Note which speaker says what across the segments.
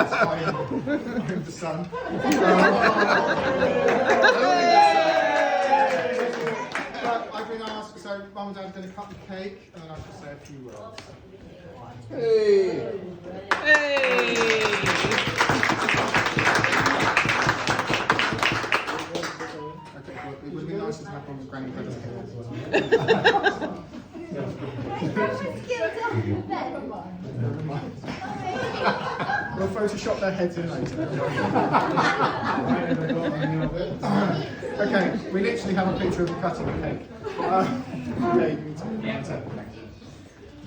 Speaker 1: I'm the son. But I've been asked, so Mum and Dad are going to cut the cake, and then I should say a few words.
Speaker 2: Hey!
Speaker 3: Hey!
Speaker 1: Okay, well, it would be nicer to have Mum's granny present here as well. We'll Photoshop their heads in later. Okay, we literally have a picture of them cutting the cake. Yeah, you can take it.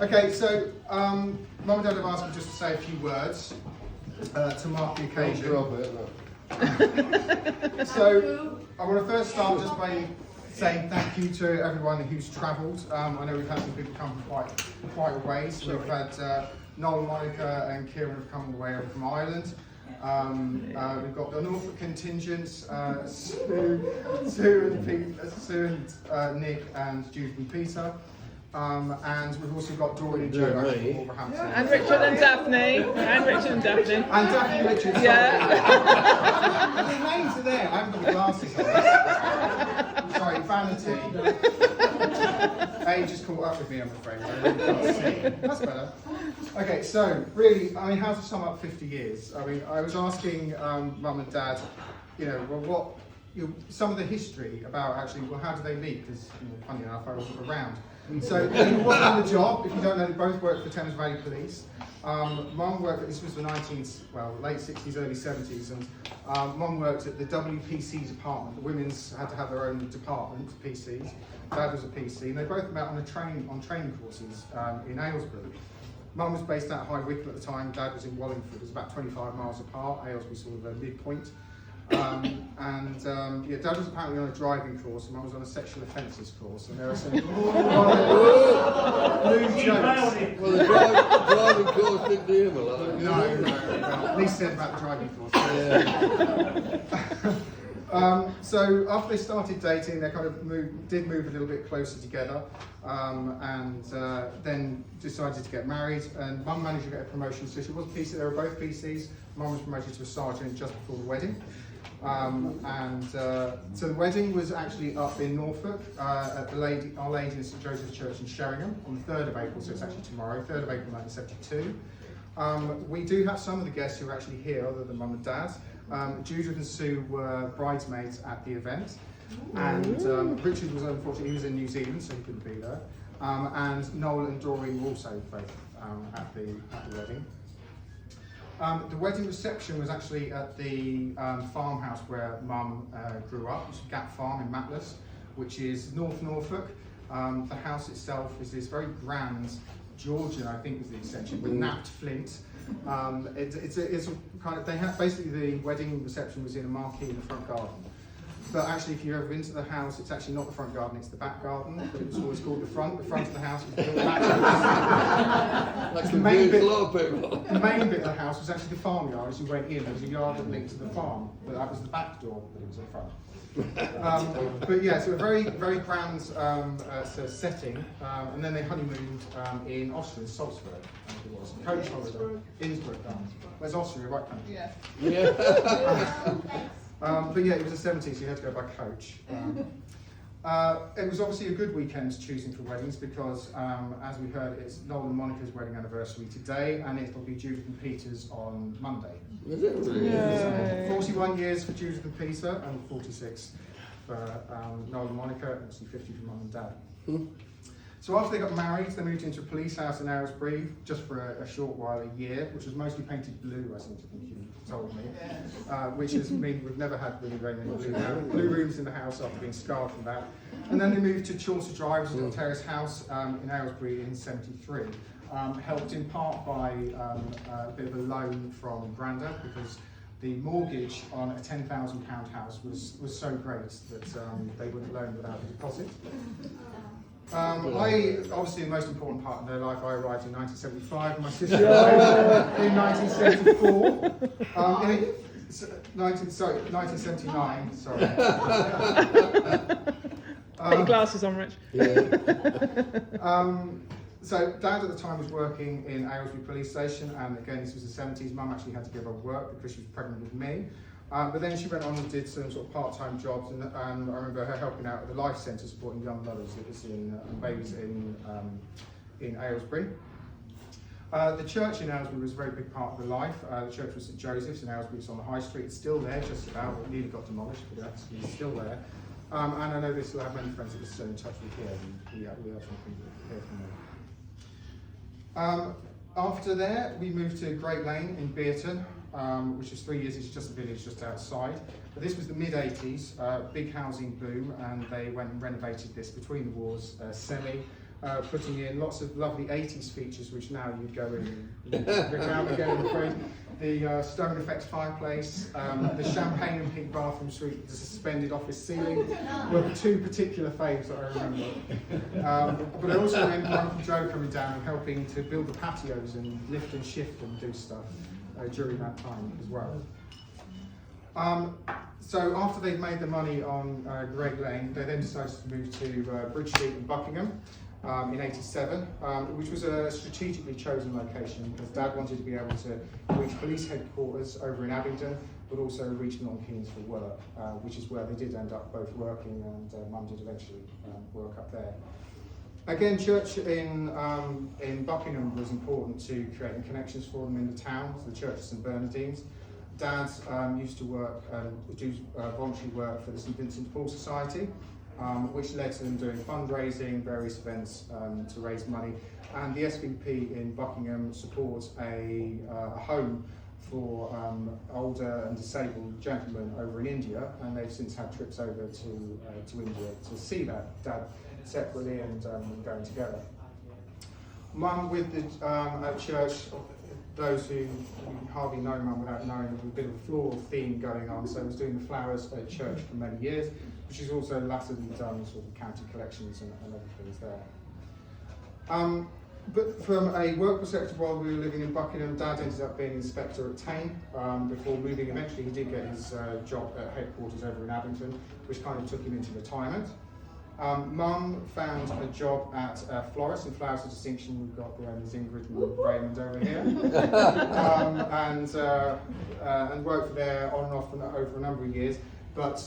Speaker 1: Okay, so Mum and Dad have asked me just to say a few words to mark the occasion. So I want to first start just by saying thank you to everyone who's travelled. I know we've had some people come from quite a ways. We've had Noel, Monica and Kieran have come all the way over from Ireland. We've got the Norfolk contingents, Sue and Nick and Judith and Peter. And we've also got Dorian and Joe from Wolverhampton.
Speaker 3: And Richard and Daphne. And Richard and Daphne.
Speaker 1: And Daphne and Richard.
Speaker 3: Yeah.
Speaker 1: The names are there. I haven't got the glasses on. Sorry, vanity. Age has caught up with me, I'm afraid. I really can't see. That's better. Okay, so really, I mean, how to sum up 50 years? I mean, I was asking Mum and Dad, you know, well, what, some of the history about actually, well, how did they meet? Because, funny enough, I wasn't around. So they worked on the job. If you don't know, they both worked for Thames Valley Police. Mum worked, this was the late 60s, early 70s, and Mum worked at the WPC department. The women's had to have their own department, PCs. Dad was a PC, and they both met on training courses in Aylesbury. Mum was based out of High Wycombe at the time. Dad was in Wallingford. It was about 25 miles apart. Aylesbury sort of a midpoint. Yeah, Dad was apparently on a driving course, and Mum was on a sexual offences course, and there were some blue jokes.
Speaker 2: Well, the driving course didn't do him a lot.
Speaker 1: No, at least said about the driving course.
Speaker 2: Yeah.
Speaker 1: So after they started dating, they kind of did move a little bit closer together, and then decided to get married. And Mum managed to get a promotion, so she was a PC. They were both PCs. Mum was promoted to a sergeant just before the wedding. So the wedding was actually up in Norfolk at Our Lady in St Joseph's Church in Sheringham on the 3rd of April, so it's actually tomorrow, 3rd of April 1972. We do have some of the guests who are actually here other than Mum and Dad. Judith and Sue were bridesmaids at the event, and Richard was unfortunately, he was in New Zealand, so he couldn't be there. And Noel and Doreen were also both at the wedding. The wedding reception was actually at the farmhouse where Mum grew up. It's Gap Farm in Matlas, which is North Norfolk. The house itself is this very grand Georgian, I think was the extension, with napped flint. It's kind of, they have basically the wedding reception was in a marquee in the front garden. But actually, if you've ever been to the house, it's actually not the front garden, it's the back garden. But it was always called the front. The front of the house was built back. The main bit of the house was actually the farmyard. As you went in, there was a yard that linked to the farm, but that was the back door that was in front. But yeah, so a very, very grand setting. And then they honeymooned in Austria, Salzburg, I think it was. Coach holiday. Innsbruck. Where's Austria? Right country.
Speaker 2: Yeah.
Speaker 1: But yeah, it was the 70s, so you had to go by coach. It was obviously a good weekend choosing for weddings because, as we heard, it's Noel and Monica's wedding anniversary today, and it'll be Judith and Peter's on Monday.
Speaker 2: Is it really?
Speaker 3: Yeah.
Speaker 1: 41 years for Judith and Peter, and 46 for Noel and Monica, and obviously 50 for Mum and Dad. So after they got married, they moved into a police house in Aylesbury just for a short while, a year, which was mostly painted blue, I seem to think you told me. Which has mean we've never had really very many blue rooms in the house after being scarred from that. And then they moved to Chaucer Drive, which is a terrace house in Aylesbury in '73. Helped in part by a bit of a loan from Grandad, because the mortgage on a £10,000 house was so great that they wouldn't loan without a deposit. Obviously the most important part of their life, I arrived in 1975, my sister arrived in 1974. 1979, sorry.
Speaker 3: Put your glasses on, Rich.
Speaker 2: Yeah.
Speaker 1: So Dad at the time was working in Aylesbury Police Station, and again this was the 70s. Mum actually had to give up work because she was pregnant with me. But then she went on and did some sort of part-time jobs, and I remember her helping out at the Life Centre supporting young mothers that was in babies in Aylesbury. The church in Aylesbury was a very big part of the life. The church was St Joseph's in Aylesbury. It's on the High Street. It's still there, just about. It nearly got demolished, but it's still there. And I know they still have many friends that are still in touch with here, and we have something to hear from them. After there, we moved to Great Lane in Bearton, which is 3 years. It's just a village just outside. But this was the mid-80s, big housing boom, and they went and renovated this between the wars, semi. Putting in lots of lovely 80s features, which now you'd go in and rip out again, I'm afraid. The Stone Effects fireplace, the champagne and pink bathroom suite, the suspended office ceiling were two particular faves that I remember. But I also remember Uncle Joe coming down and helping to build the patios and lift and shift and do stuff during that time as well. So after they'd made the money on Great Lane, they then decided to move to Bridge Street in Buckingham. In '87, which was a strategically chosen location because Dad wanted to be able to reach police headquarters over in Abingdon, but also reach Milton Keynes for work, which is where they did end up both working, and Mum did eventually work up there. Again, church in Buckingham was important to creating connections for them in the town, so the Church of St Bernardines. Dad used to work do voluntary work for the St Vincent de Paul Society, which led to them doing fundraising, various events to raise money. And the SVP in Buckingham supports a home for older and disabled gentlemen over in India, and they've since had trips over to India to see that, Dad separately and going together. Mum with the at church, those who hardly know Mum without knowing, there was a bit of a floral theme going on, so I was doing the flowers at church for many years, which is also latterly done sort of county collections and other things there. But from a work perspective, while we were living in Buckingham, Dad ended up being inspector at Tain before moving. Eventually he did get his job at headquarters over in Abingdon, which kind of took him into retirement. Mum found a job at Florist, and Flowers of Distinction. We've got Ingrid and Raymond over here, and worked there on and off over a number of years. But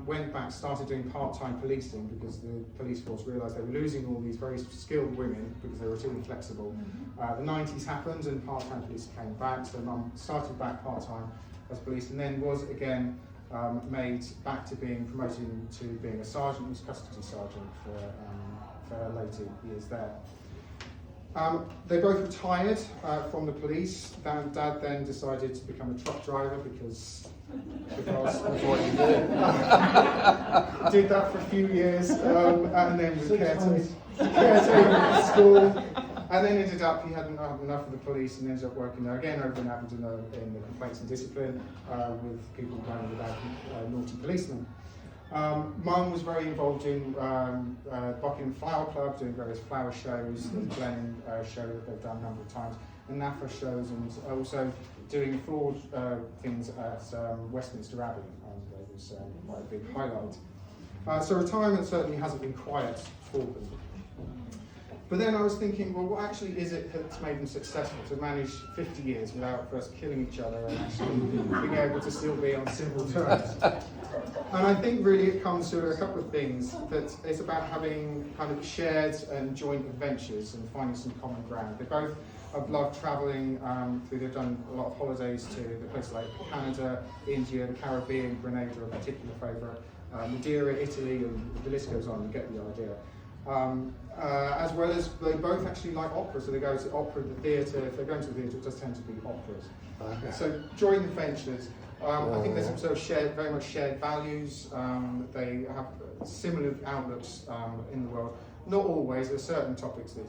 Speaker 1: went back, started doing part-time policing because the police force realised they were losing all these very skilled women because they were too inflexible. The 90s happened and part-time police came back, so Mum started back part-time as police, and then was again made back to being promoted to being a sergeant, was custody sergeant for her later years there. They both retired from the police. Dad then decided to become a truck driver because that's what you do. Did that for a few years, and then was caretaker at school. And then ended up, he hadn't had enough of the police and ended up working there again over in Abingdon in the complaints and discipline with people going without naughty policemen. Mum was very involved in Buckingham Flower Club, doing various flower shows, the Glen show that they've done a number of times, and NAFA shows, and also doing fraud things at Westminster Abbey, and that was quite a big highlight. So retirement certainly hasn't been quiet for them. But then I was thinking, well, what actually is it that's made them successful to manage 50 years without first killing each other and actually being able to still be on civil terms? And I think really it comes to a couple of things, that it's about having kind of shared and joint adventures and finding some common ground. They both have loved travelling, they've done a lot of holidays to the places like Canada, India, the Caribbean, Grenada are a particular favourite, Madeira, Italy, and the list goes on, you get the idea. As well as they both actually like opera, so they go to opera, the theatre. If they're going to the theatre, it does tend to be operas. Okay. So join the ventures. I think there's some sort of very much shared values. They have similar outlooks in the world. Not always. There are certain topics that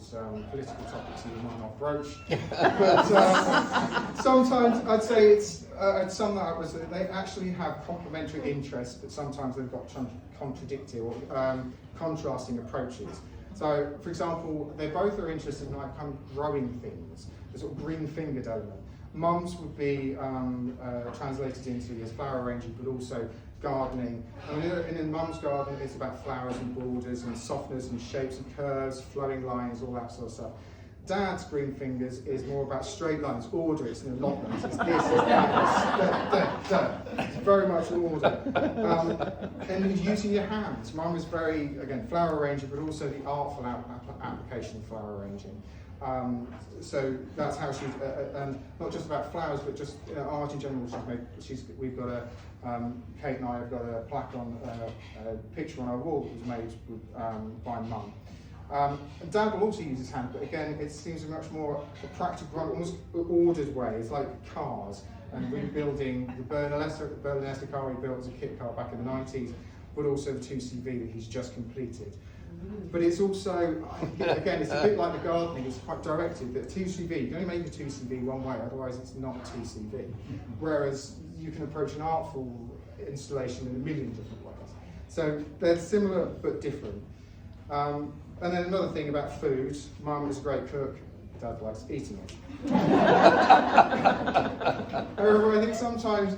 Speaker 1: political topics you might not broach, but sometimes I'd say it's some that was that they actually have complementary interests, but sometimes they've got contradictory or contrasting approaches. So, for example, they both are interested in like kind of growing things, the sort of green-fingered element. Mums would be translated into yes, flower arranging, but also gardening. I mean, in a mum's garden, it's about flowers and borders and softness and shapes and curves, flowing lines, all that sort of stuff. Dad's green fingers is more about straight lines, order, it's an allotment, it's this, it's that, it's very much order. And using your hands. Mum was very, again, flower arranging, but also the artful application of flower arranging. So that's how she's, and not just about flowers, but just art in general. We've got a, Kate and I have got a plaque on, a picture on our wall that was made by Mum. Dad will also use his hand, but again, it seems a much more practical, almost ordered way. It's like cars and rebuilding the Bernalesca car he built as a kit car back in the 90s, but also the 2CV that he's just completed. But it's also, again, it's a bit like the gardening, it's quite directed, that 2CV, you can only make a 2CV one way, otherwise it's not 2CV. Whereas you can approach an artful installation in a million different ways. So they're similar but different. And then another thing about food, Mum is a great cook, Dad likes eating it. However, I think sometimes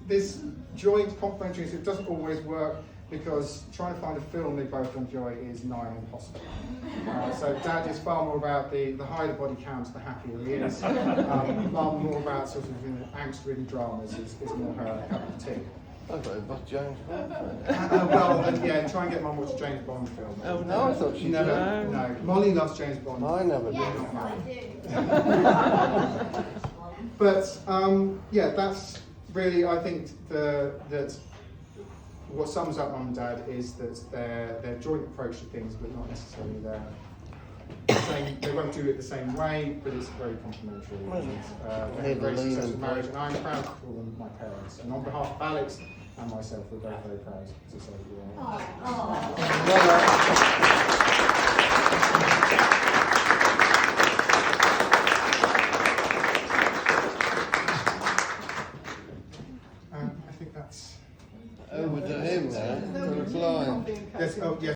Speaker 1: this joint complementary, it doesn't always work, because trying to find a film they both enjoy is nigh impossible. So Dad is far more about the higher the body count, the happier he is. Mum more about sort of angst-ridden dramas is more her cup of tea.
Speaker 2: I thought it was James Bond.
Speaker 1: Well, yeah, try and get Mum to watch a James Bond film.
Speaker 3: Oh
Speaker 2: No, I thought she
Speaker 1: Never,
Speaker 2: did.
Speaker 1: no. Molly loves James Bond.
Speaker 2: I never did.
Speaker 1: But yeah, that's really, I think, that what sums up Mum and Dad is that their joint approach to things, but not necessarily their same. They won't do it the same way, but it's very complementary. They have a very successful marriage, and I'm proud to call them my parents. And on behalf of Alex and myself, we're both very proud to say that you are. I think that's
Speaker 2: Over to him now, to the client.
Speaker 1: yes. Oh, yes.